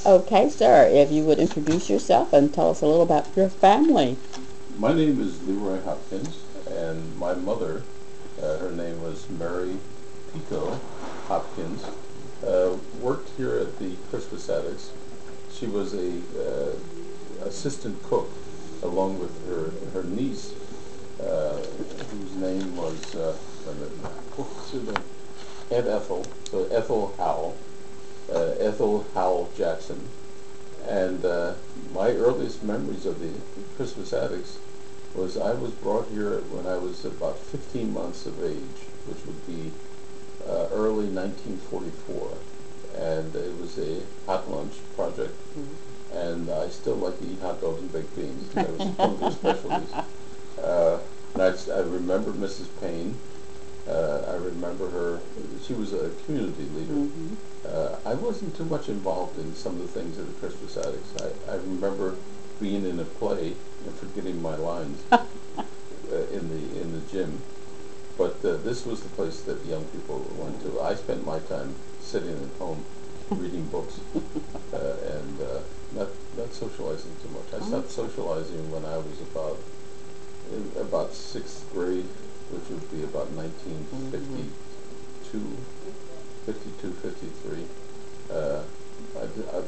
Okay, sir, if you would introduce yourself and tell us a little about your family. My name is Leroy Hopkins, and my mother, her name was Mary Pico Hopkins, worked here at the Christmas Attics. She was a assistant cook, along with her niece, whose name was wait a minute, what was her name? Aunt Ethel. So Ethel Howell Jackson. And my earliest memories of the Christmas Attics was I was brought here when I was about 15 months of age, which would be early 1944. And it was a hot lunch project, and I still like to eat hot dogs and baked beans. That was one of their specialties. And I remember Mrs. Payne. I remember her. She was a community leader. I wasn't too much involved in some of the things at the Christmas Attics. I remember being in a play and forgetting my lines in the gym. But this was the place that young people went to. I spent my time sitting at home reading books and not socializing too much. I stopped socializing when I was about sixth grade, which would be about 1952, 52, 53.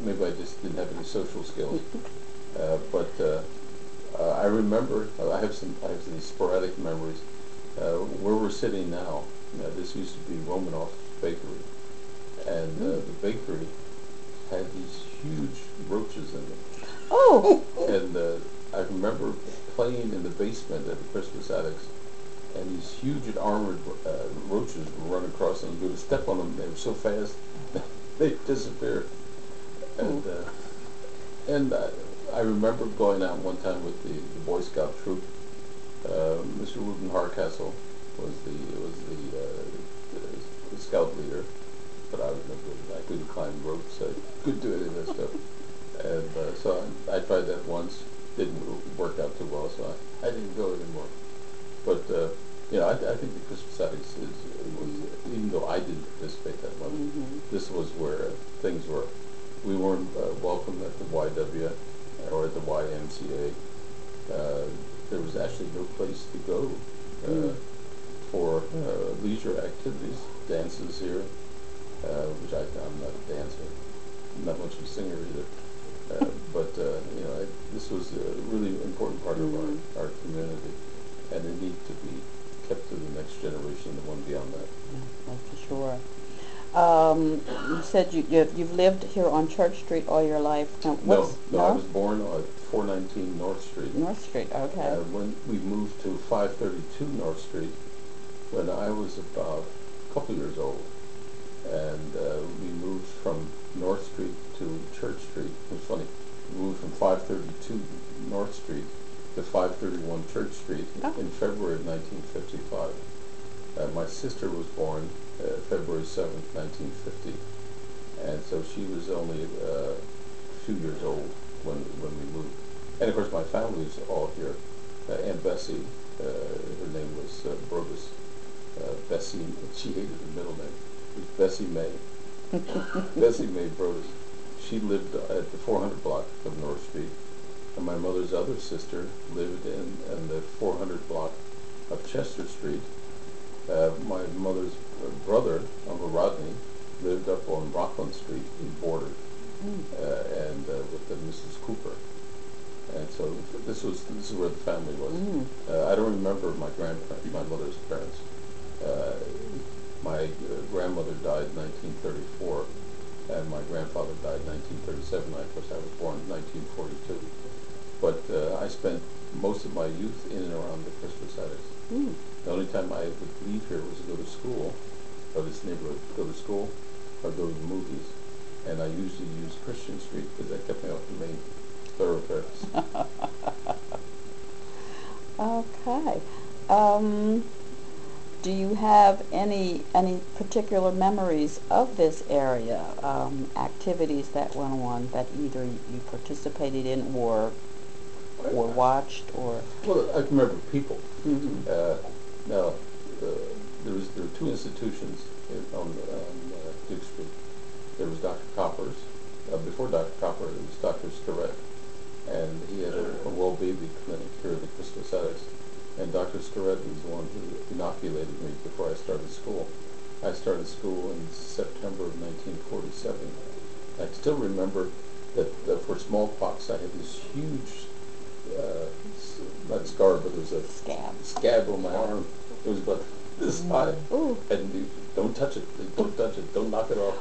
Maybe I just didn't have any social skills. But I remember I have these sporadic memories. Where we're sitting now, this used to be Romanoff's Bakery, and the bakery had these huge roaches in it. Oh, And I remember playing in the basement at the Christmas Attics, and these huge armored roaches would run across, and you would step on them. They were so fast, they disappeared. And I remember going out one time with the Boy Scout troop. Mr. Reuben Harcastle was the scout leader, but I was no good. I couldn't climb ropes. I couldn't do any of that stuff. And so I tried that once. Didn't work out too well, so I didn't go anymore. But I think the Christmas Attics was, even though I didn't participate that much, this was where things were. We weren't welcome at the YW or at the YMCA. There was actually no place to go for leisure activities, dances here, which I'm not a dancer, not much of a singer either. But this was a really important part of our community, and it needs to be kept to the next generation, the one beyond that. that's for sure. You said you've lived here on Church Street all your life. Now, No, I was born on 419 North Street. North Street, okay. When we moved to 532 North Street, when I was about a couple years old, and we moved from North Street to Church Street. It was funny. We moved from 532 North Street to 531 Church Street in February of 1955. My sister was born February 7th, 1950, and so she was only a few years old when we moved. And of course, my family was all here. Aunt Bessie, her name was Brodus. Bessie, she hated the middle name. It was Bessie May. Bessie May Brodus. She lived at the 400 block of North Street, and my mother's other sister lived in the 400 block of Chester Street. My mother's brother, Uncle Rodney, lived up on Rockland Street in Bordered, and with the Mrs. Cooper. And so this is where the family was. I don't remember my grandparents, my mother's parents. My grandmother died in 1934, and my grandfather died in 1937. Of course, I was born in 1942. But I spent most of my youth in and around the Christmas Attics. The only time I would leave here was to go to school, or this neighborhood, go to school, or go to the movies. And I usually used Christian Street because that kept me off the main thoroughfares. Okay. Do you have any particular memories of this area? Activities that went on that either you participated in or watched or? Well, I can remember people. Mm-hmm. Now, there were two institutions on Duke Street. There was Dr. Copper's. Before Dr. Copper, there was Dr. Starrett, and he had a well baby clinic here at the Crystal Aesthetics. And Dr. Starrett was the one who inoculated me before I started school. I started school in September of 1947. I still remember that for smallpox I had this huge, not scar, but it was a scab on my arm. It was about this high. Ooh. And you, don't touch it, don't touch it, don't knock it off.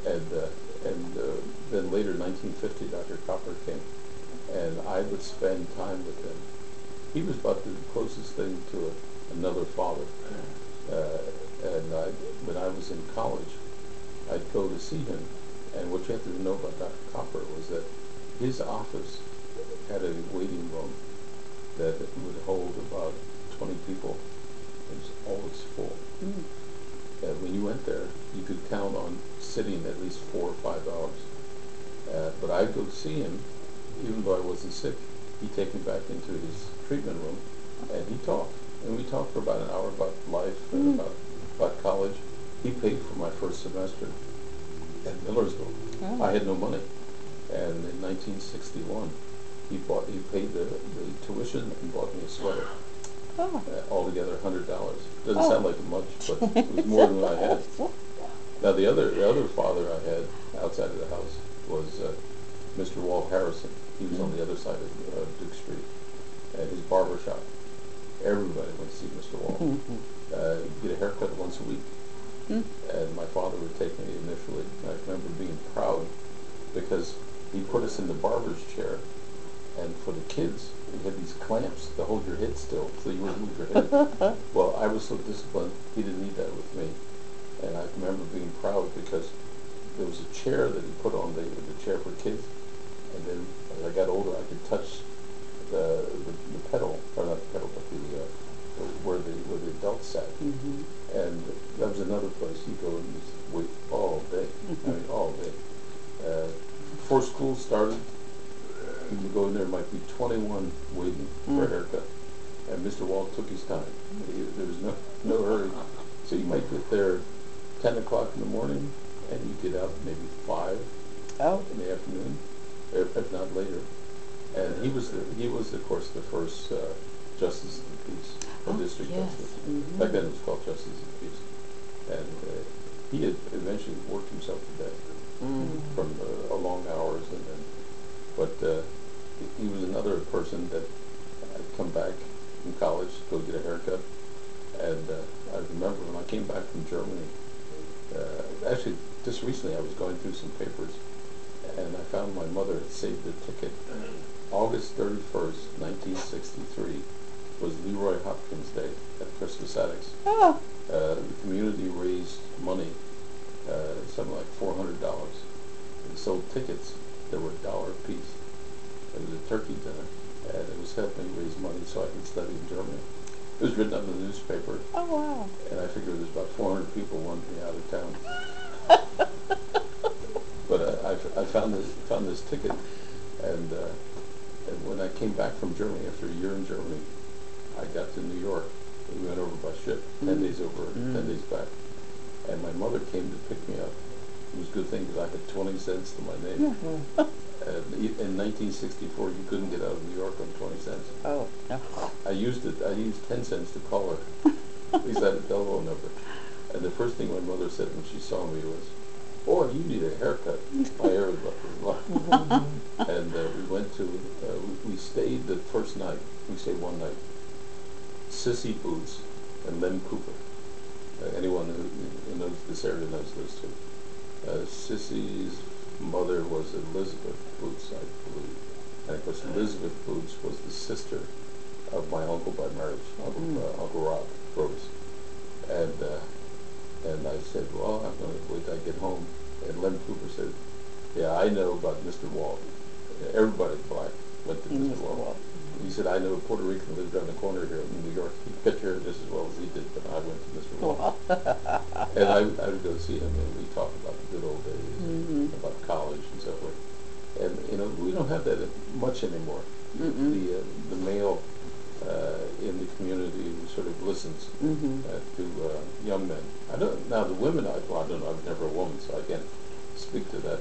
And then later, 1950, Dr. Copper came, and I would spend time with him. He was about the closest thing to another father. When I was in college, I'd go to see him, and what you have to know about Dr. Copper was that his office had a waiting room that would hold about 20 people. It was always full. When you went there, you could count on sitting at least 4 or 5 hours. But I'd go see him, even though I wasn't sick. He'd take me back into his treatment room, and he talked. And we talked for about an hour about life and about college. He paid for my first semester at Millersville. I had no money. And in 1961, he paid the tuition and bought me a sweater. Altogether $100. Doesn't sound like much, but it was more than what I had. Now the other father I had outside of the house was Mr. Walt Harrison. He was on the other side of Duke Street at his barber shop. Everybody went to see Mr. Walt. Get a haircut once a week. And my father would take me initially. I remember being proud because he put us in the barber's chair, and for the kids, he had these clamps to hold your head still so you wouldn't move your head. Well, I was so disciplined, he didn't need that with me. And I remember being proud because there was a chair that he put on the chair for kids, and then as I got older, I could touch the pedal, or not the pedal, but where the adults sat. And that was another place you go and just wait all day. I mean, all day. Before school started, you could go in there, might be 21 waiting for a haircut. And Mr. Walt took his time. There was no hurry. So you might get there 10 o'clock in the morning, and you get out maybe 5 in the afternoon, if not later. And he was of course the first justice of the peace, or district justice. Back then it was called justice of the peace. And he had eventually worked himself to death from long hours, but he was another person that I'd come back from college, go get a haircut, and I remember when I came back from Germany, actually just recently I was going through some papers, and I found my mother had saved a ticket. August 31st, 1963 was Leroy Hopkins Day at Crystal Aesthetics. The community raised money, something like $400. They sold tickets that were $1 a piece. It was a turkey dinner, and it was helping me raise money so I could study in Germany. It was written up in the newspaper. Oh, wow. And I figured there's about 400 people wanted me out of town. But I found this ticket, and when I came back from Germany, after a year in Germany, I got to New York. We went over by ship, 10 days over, 10 days back. And my mother came to pick me up. It was a good thing because I had 20 cents to my name. In 1964, you couldn't get out of New York on 20 cents. Oh, no. I used 10 cents to call her. At least I had a telephone number. And the first thing my mother said when she saw me was, "Boy, you need a haircut." My hair was rough. And we went to, we stayed the first night. We stayed one night. Sissy Boots and Lem Cooper. Anyone who knows this area knows those two. Sissy's mother was Elizabeth Boots, I believe. And of course, Elizabeth Boots was the sister of my uncle by marriage, Uncle Rob Rhodes. And I said, well, I'm going to wait till I get home. And Lem Cooper said, yeah, I know about Mr. Walt. Everybody black went to Mr. Walt. He said, I know a Puerto Rican lived around the corner here in New York. He cut your hair just as well as he did, but I went to Mr. Walt. And I would go see him, and we talked about the good old days, about college and so forth. And, you know, we don't have that much anymore. The male in the community sort of listens to young men. Now the women, I don't know, I was never a woman, so I can't speak to that.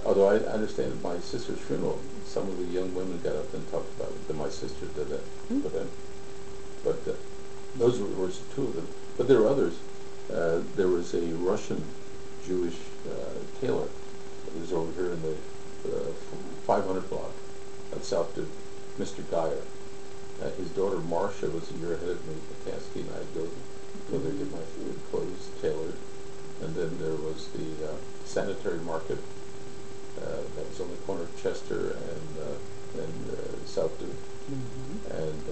Although I understand my sister's funeral, some of the young women got up and talked about it, that my sister did that for them. But those were two of them. But there were others. There was a Russian Jewish tailor that was over here in the 500 block of South to Mr. Geyer. His daughter Marcia was a year ahead of me at Kasky, and I'd go there to get my clothes tailored. And then there was the sanitary market that was on the corner of Chester and South Duke. And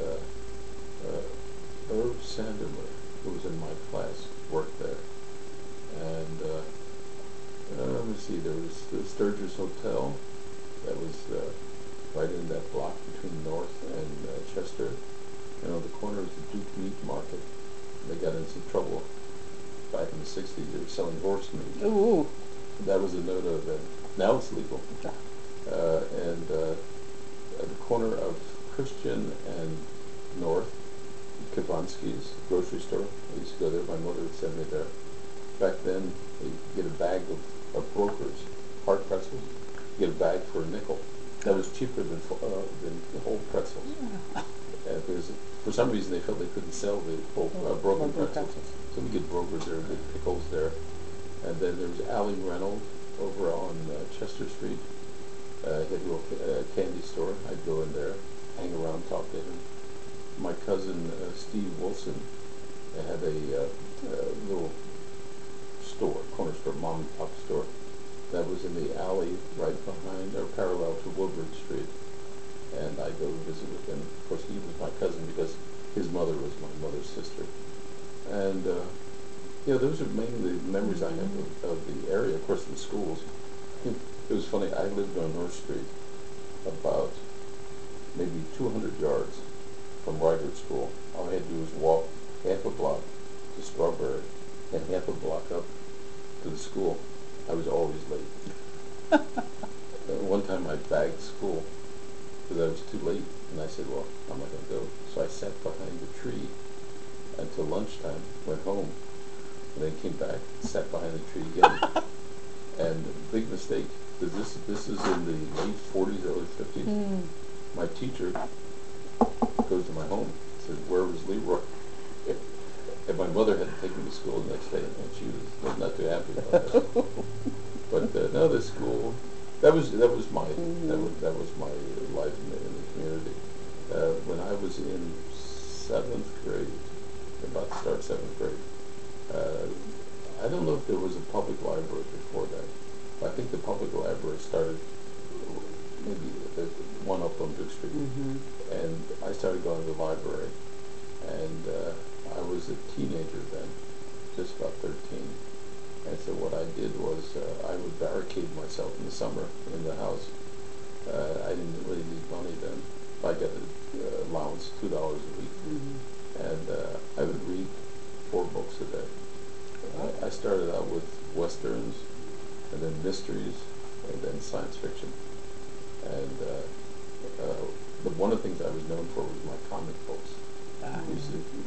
Irv Sandermer, who was in my class, worked there. And let me see, there was the Sturgis Hotel that was right in that block between North and Chester. And on the corner was the Duke Meat Market. They got in some trouble back in the 60s. They were selling horse meat. Ooh. That was a note of it. Now it's legal. And at the corner of Christian and North, Kavansky's grocery store. I used to go there. My mother would send me there. Back then, you'd get a bag of brokers, hard pretzels. You get a bag for a nickel. That was cheaper than whole pretzels. Because for some reason they felt they couldn't sell the whole broken pretzels. So we get brokers there, get pickles there. And then there was Allie Reynolds over on Chester Street. He had a little candy store. I'd go in there, hang around, talk to him. My cousin Steve Wilson had a little store, corner store, mom and pop store. That was in the alley right behind, or parallel to Woodward Street. And I'd go visit with him. Of course, he was my cousin because his mother was my mother's sister. And, those are mainly the memories I have of the area. Of course, the schools. It was funny, I lived on North Street about maybe 200 yards from Rygert School. All I had to do was walk half a block to Strawberry and half a block up to the school. I was always late. One time I bagged school because I was too late, and I said, well, I'm not going to go. So I sat behind the tree until lunchtime, went home, and then came back, sat behind the tree again. And big mistake, because this is in the late 40s, early 50s. My teacher goes to my home, says, where was Leroy? And my mother had to take me to school the next day, and she was not too happy about that. But no, the school, that was my life in the community. When I was in 7th grade, about to start 7th grade, I don't know if there was a public library before that. I think the public library started maybe the one up on Duke Street. And I started going to the library, and I was a teenager then, just about 13. And so what I did was I would barricade myself in the summer in the house. I didn't really need money then. I got an allowance, $2 a week. And I would read 4 books a day. I started out with westerns, and then mysteries, and then science fiction. And but one of the things I was known for was my comic books.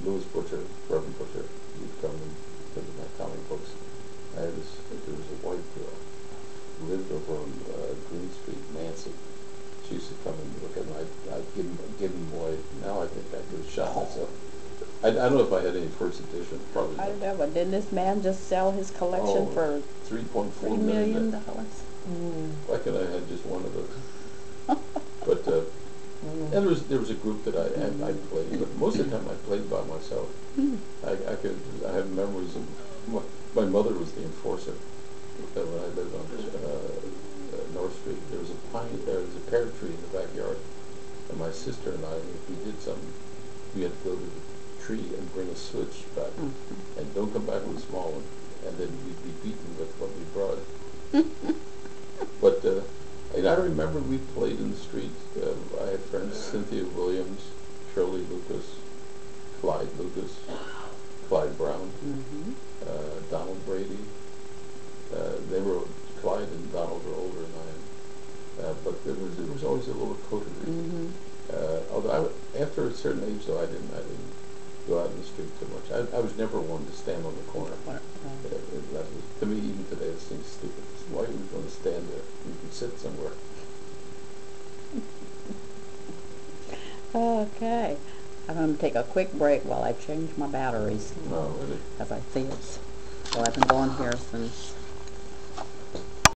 Louis Butcher, Reverend Butcher, would come and look at my comic books. There was a white girl who lived over on Green Street, Nancy. She used to come and look at me. I'd give them away. Now I think I could have shot myself. I don't know if I had any first edition. Probably not. I don't know, but didn't this man just sell his collection for $3.4 million? Why could I have just one of those? But and there was a group that I played, but most of the time I played by myself. I have memories of my mother was the enforcer. When I lived on North Street, there was a pear tree in the backyard, and my sister and I, if we did something, we had to go to the tree and bring a switch back, and don't come back with a small one, and then we'd be beaten with what we brought. But and I remember we played in the street. I had friends, Cynthia Williams, Shirley Lucas, Clyde Lucas, Clyde Brown, Donald Brady. Clyde and Donald were older than I am. But there was always a little coterie. Although after a certain age, though, I didn't go out in the street too much. I was never one to stand on the corner. To me, even today, it seems stupid. why are we going to stand there? We can sit somewhere. Okay. I'm going to take a quick break while I change my batteries. No, really. As I see it's, well, I've been going here since